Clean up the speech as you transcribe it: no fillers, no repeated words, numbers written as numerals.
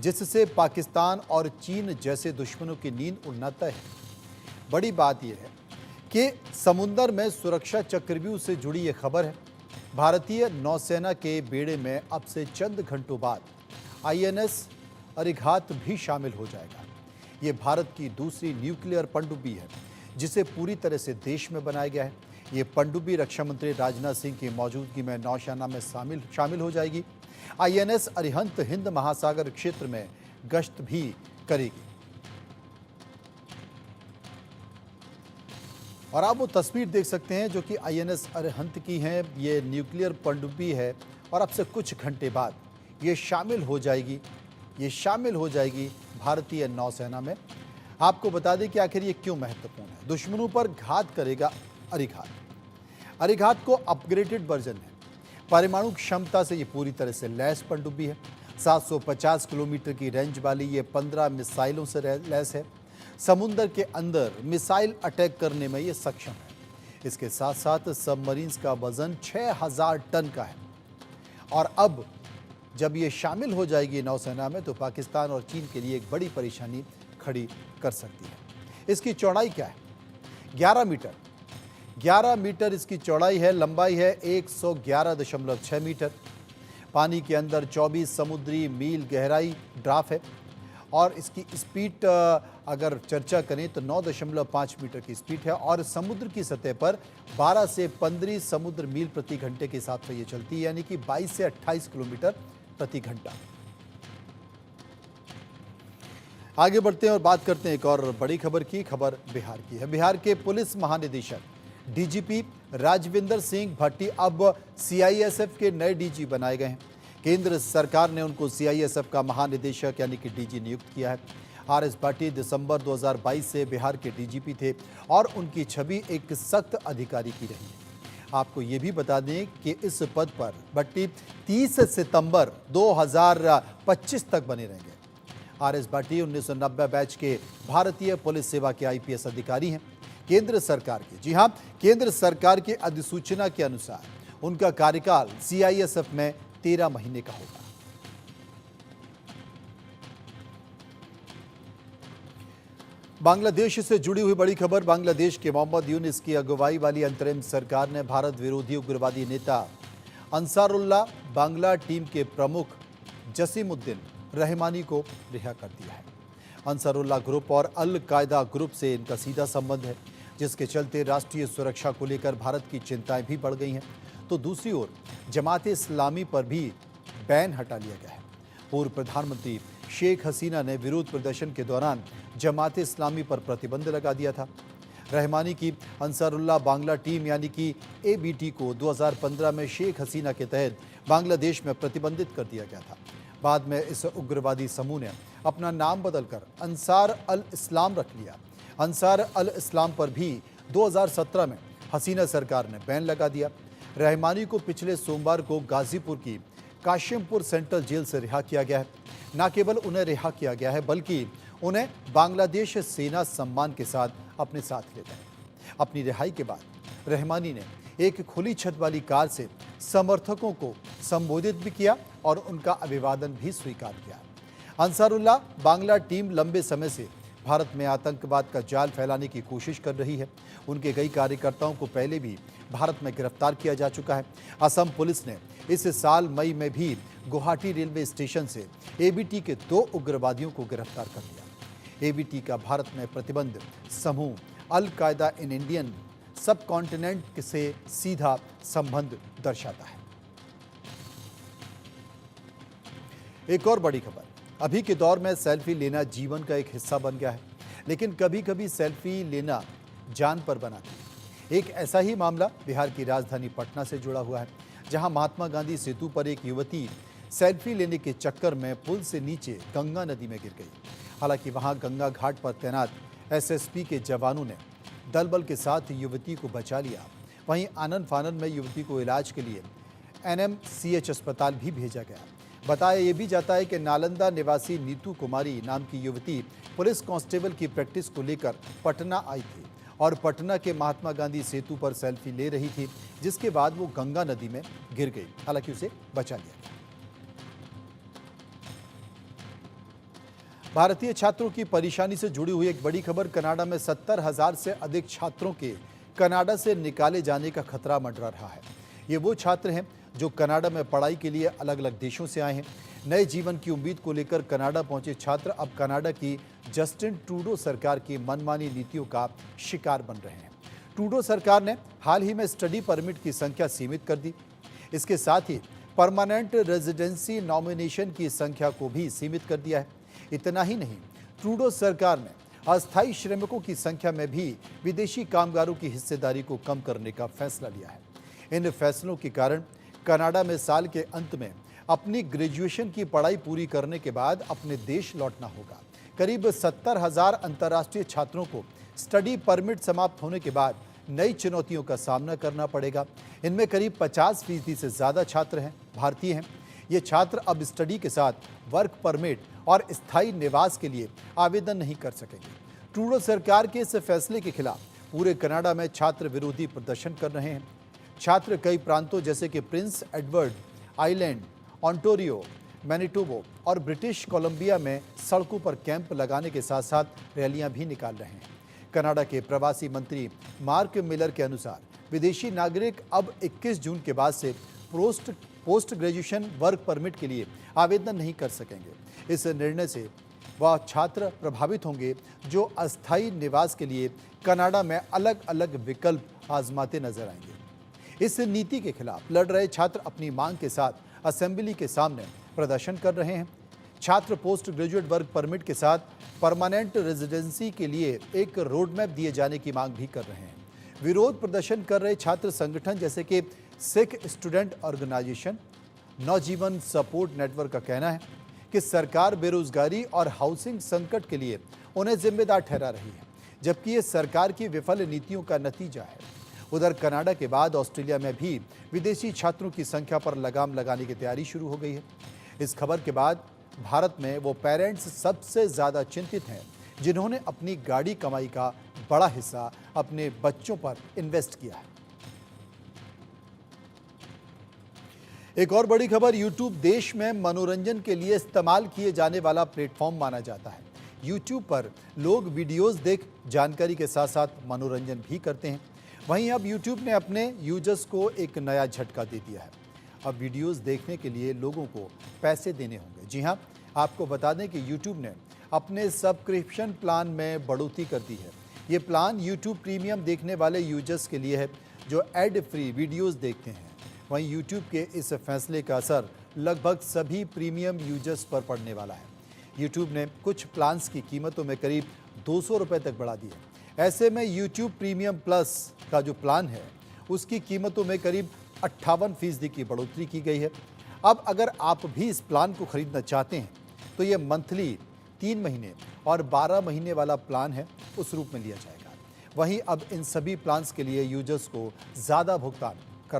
जिससे पाकिस्तान और चीन जैसे दुश्मनों की नींद उड़ना तय है। बड़ी बात यह है कि समुंदर में सुरक्षा चक्रव्यूह से जुड़ी यह खबर है। भारतीय नौसेना के बेड़े में अब से चंद घंटों बाद आईएनएस अरिघात भी शामिल हो जाएगा। ये भारत की दूसरी न्यूक्लियर पनडुब्बी है जिसे पूरी तरह से देश में बनाया गया है। ये पनडुब्बी रक्षा मंत्री राजनाथ सिंह की मौजूदगी में नौसेना में शामिल हो जाएगी। आईएनएस अरिहंत हिंद महासागर क्षेत्र में गश्त भी करेगी। और आप वो तस्वीर देख सकते हैं जो कि आईएनएस अरिहंत की है। ये न्यूक्लियर पनडुब्बी है और अब से कुछ घंटे बाद ये शामिल हो जाएगी भारतीय नौसेना में। आपको बता दें कि आखिर ये क्यों महत्वपूर्ण है। दुश्मनों पर घात करेगा अरिघात। अरिघात को अपग्रेडेड वर्जन है। परमाणु क्षमता से ये पूरी तरह से लैस पनडुब्बी है। 750 किलोमीटर की रेंज वाली ये 15 मिसाइलों से लैस है। समुद्र के अंदर मिसाइल अटैक करने में ये सक्षम है। इसके साथ साथ सबमरीन्स का वजन 6000 टन का है। और अब जब ये शामिल हो जाएगी नौसेना में तो पाकिस्तान और चीन के लिए एक बड़ी परेशानी खड़ी कर सकती है। इसकी चौड़ाई क्या है? 11 मीटर। 11 मीटर इसकी चौड़ाई है। लंबाई है 111.6 मीटर। पानी के अंदर 24 समुद्री मील गहराई ड्राफ्ट है। और इसकी स्पीड अगर चर्चा करें तो 9.5 मीटर की स्पीड है। और समुद्र की सतह पर 12 से 15 समुद्र मील प्रति घंटे के हिसाब से ये चलती है, यानी कि 22 से 28 किलोमीटर प्रति घंटा। आगे बढ़ते हैं और बात करते हैं एक और बड़ी खबर की। खबर बिहार की है। बिहार के पुलिस महानिदेशक डीजीपी राजविंदर सिंह भट्टी अब सीआईएसएफ के नए डीजी बनाए गए हैं। केंद्र सरकार ने उनको सीआईएसएफ का महानिदेशक यानी कि डीजी नियुक्त किया है। आरएस भट्टी दिसंबर 2022 से बिहार के डीजीपी थे और उनकी छवि एक सख्त अधिकारी की रही है। आपको ये भी बता दें कि इस पद पर भट्टी 30 सितंबर 2025 तक बने रहेंगे। आरएस भट्टी 1990 बैच के भारतीय पुलिस सेवा के आईपीएस अधिकारी हैं। केंद्र सरकार की, जी हां, केंद्र सरकार की अधिसूचना के अनुसार उनका कार्यकाल सीआईएसएफ में 13 महीने का होगा। बांग्लादेश से जुड़ी हुई बड़ी खबर। बांग्लादेश के मोहम्मद यूनिस की अगुवाई वाली अंतरिम सरकार ने भारत विरोधी उग्रवादी नेता अंसारुल्लाह बांग्ला टीम के प्रमुख जसीमुद्दीन रहमानी को रिहा कर दिया है। अंसारुल्लाह ग्रुप और अल कायदा ग्रुप से इनका सीधा संबंध है, जिसके चलते राष्ट्रीय सुरक्षा को लेकर भारत की चिंताएं भी बढ़ गई हैं। तो दूसरी ओर जमात-ए-इस्लामी पर भी बैन हटा लिया गया है। पूर्व प्रधानमंत्री शेख हसीना ने विरोध प्रदर्शन के दौरान जमात-ए-इस्लामी पर प्रतिबंध लगा दिया था। रहमानी की अंसारुल्लाह बांग्ला टीम यानी कि एबीटी को 2015 में शेख हसीना के तहत बांग्लादेश में प्रतिबंधित कर दिया गया था। बाद में इस उग्रवादी समूह ने अपना नाम बदलकर अंसार अल इस्लाम रख लिया। अंसार अल इस्लाम पर भी 2017 में हसीना सरकार ने बैन लगा दिया। रहमानी को पिछले सोमवार को गाजीपुर की काशिमपुर सेंट्रल जेल से रिहा किया गया है। न केवल उन्हें रिहा किया गया है बल्कि उन्हें बांग्लादेश सेना सम्मान के साथ अपने साथ ले गए। अपनी रिहाई के बाद रहमानी ने एक खुली छत वाली कार से समर्थकों को संबोधित भी किया और उनका अभिवादन भी स्वीकार किया। अंसारुल्लाह बांग्ला टीम लंबे समय से भारत में आतंकवाद का जाल फैलाने की कोशिश कर रही है। उनके कई कार्यकर्ताओं को पहले भी भारत में गिरफ्तार किया जा चुका है। असम पुलिस ने इस साल मई में भी गुवाहाटी रेलवे स्टेशन से एबीटी के 2 उग्रवादियों को गिरफ्तार कर लिया। एबीटी का भारत में प्रतिबंध समूह अल कायदा इन इंडियन सब कॉन्टिनेंट से सीधा संबंध दर्शाता है। एक और बड़ी खबर। अभी के दौर में सेल्फी लेना जीवन का एक हिस्सा बन गया है, लेकिन कभी कभी सेल्फी लेना जान पर बनाती है। एक ऐसा ही मामला बिहार की राजधानी पटना से जुड़ा हुआ है, जहां महात्मा गांधी सेतु पर एक युवती सेल्फी लेने के चक्कर में पुल से नीचे गंगा नदी में गिर गई। हालांकि वहां गंगा घाट पर तैनात एसएसपी के जवानों ने दल बल के साथ युवती को बचा लिया। वहीं आनन फानन में युवती को इलाज के लिए एनएमसीएच अस्पताल भी भेजा गया। बताया ये भी जाता है कि नालंदा निवासी नीतू कुमारी नाम की युवती पुलिस कांस्टेबल की प्रैक्टिस को लेकर पटना आई थी और पटना के महात्मा गांधी सेतु पर सेल्फी ले रही थी, जिसके बाद वो गंगा नदी में गिर गई। हालांकि उसे बचा लिया गया। भारतीय छात्रों की परेशानी से जुड़ी हुई एक बड़ी खबर। कनाडा में 70,000 से अधिक छात्रों के कनाडा से निकाले जाने का खतरा मंडरा रहा है। ये वो छात्र हैं जो कनाडा में पढ़ाई के लिए अलग अलग देशों से आए हैं। नए जीवन की उम्मीद को लेकर कनाडा पहुंचे छात्र अब कनाडा की जस्टिन ट्रूडो सरकार की मनमानी नीतियों का शिकार बन रहे हैं। ट्रूडो सरकार ने हाल ही में स्टडी परमिट की संख्या सीमित कर दी। इसके साथ ही परमानेंट रेजिडेंसी नॉमिनेशन की संख्या को भी सीमित कर दिया है। इतना ही नहीं, ट्रूडो सरकार ने अस्थायी श्रमिकों की संख्या में भी विदेशी कामगारों की हिस्सेदारी को कम करने का फैसला लिया है। इन फैसलों के कारण कनाडा में साल के अंत में अपनी ग्रेजुएशन की पढ़ाई पूरी करने के बाद अपने देश लौटना होगा। करीब 70,000 अंतर्राष्ट्रीय छात्रों को स्टडी परमिट समाप्त होने के बाद नई चुनौतियों का सामना करना पड़ेगा। इनमें करीब 50% से ज़्यादा छात्र हैं भारतीय हैं। ये छात्र अब स्टडी के साथ वर्क परमिट और स्थायी निवास के लिए आवेदन नहीं कर सकेंगे। ट्रूडो सरकार के इस फैसले के खिलाफ पूरे कनाडा में छात्र विरोधी प्रदर्शन कर रहे हैं। छात्र कई प्रांतों जैसे कि Prince Edward island, Ontario, Manitoba और ब्रिटिश कोलंबिया में सड़कों पर कैंप लगाने के साथ साथ रैलियां भी निकाल रहे हैं। कनाडा के प्रवासी मंत्री मार्क मिलर के अनुसार विदेशी नागरिक अब 21 जून के बाद से पोस्ट ग्रेजुएशन वर्क परमिट के लिए आवेदन नहीं कर सकेंगे। इस निर्णय से वह छात्र प्रभावित होंगे जो अस्थायी निवास के लिए कनाडा में अलग अलग विकल्प आजमाते नजर आएंगे। इस नीति के खिलाफ लड़ रहे छात्र अपनी मांग के साथ असेंबली के सामने प्रदर्शन कर रहे हैं। छात्र पोस्ट ग्रेजुएट वर्क परमिट के साथ परमानेंट रेजिडेंसी के लिए एक रोड मैप दिए जाने की मांग भी कर रहे हैं। विरोध प्रदर्शन कर रहे छात्र संगठन जैसे कि सिख स्टूडेंट ऑर्गेनाइजेशन, नवजीवन सपोर्ट नेटवर्क का कहना है कि सरकार बेरोजगारी और हाउसिंग संकट के लिए उन्हें जिम्मेदार ठहरा रही है, जबकि ये सरकार की विफल नीतियों का नतीजा है। उधर कनाडा के बाद ऑस्ट्रेलिया में भी विदेशी छात्रों की संख्या पर लगाम लगाने की तैयारी शुरू हो गई है। इस खबर के बाद भारत में वो पेरेंट्स सबसे ज़्यादा चिंतित हैं जिन्होंने अपनी गाड़ी कमाई का बड़ा हिस्सा अपने बच्चों पर इन्वेस्ट किया है। एक और बड़ी खबर, यूट्यूब देश में मनोरंजन के लिए इस्तेमाल किए जाने वाला प्लेटफॉर्म माना जाता है। यूट्यूब पर लोग वीडियोस देख जानकारी के साथ साथ मनोरंजन भी करते हैं। वहीं अब यूट्यूब ने अपने यूजर्स को एक नया झटका दे दिया है। अब वीडियोस देखने के लिए लोगों को पैसे देने होंगे। जी हां, आपको बता दें कि यूट्यूब ने अपने सब्सक्रिप्शन प्लान में बढ़ोतरी कर दी है। ये प्लान यूट्यूब प्रीमियम देखने वाले यूजर्स के लिए है जो एड फ्री वीडियोस देखते हैं। वहीं यूट्यूब के इस फैसले का असर लगभग सभी प्रीमियम यूजर्स पर पड़ने वाला है। यूट्यूब ने कुछ प्लान्स की कीमतों में करीब 200 रुपये तक बढ़ा दी है। ऐसे में यूट्यूब प्रीमियम प्लस का जो प्लान है उसकी कीमतों में करीब 58% की बढ़ोतरी की गई है। अब अगर आप भी इस प्लान को खरीदना चाहते हैं तो ये मंथली 3 महीने और 12 महीने वाला प्लान है, उस रूप में लिया जाएगा। वहीं अब इन सभी प्लान्स के लिए यूजर्स को ज़्यादा भुगतान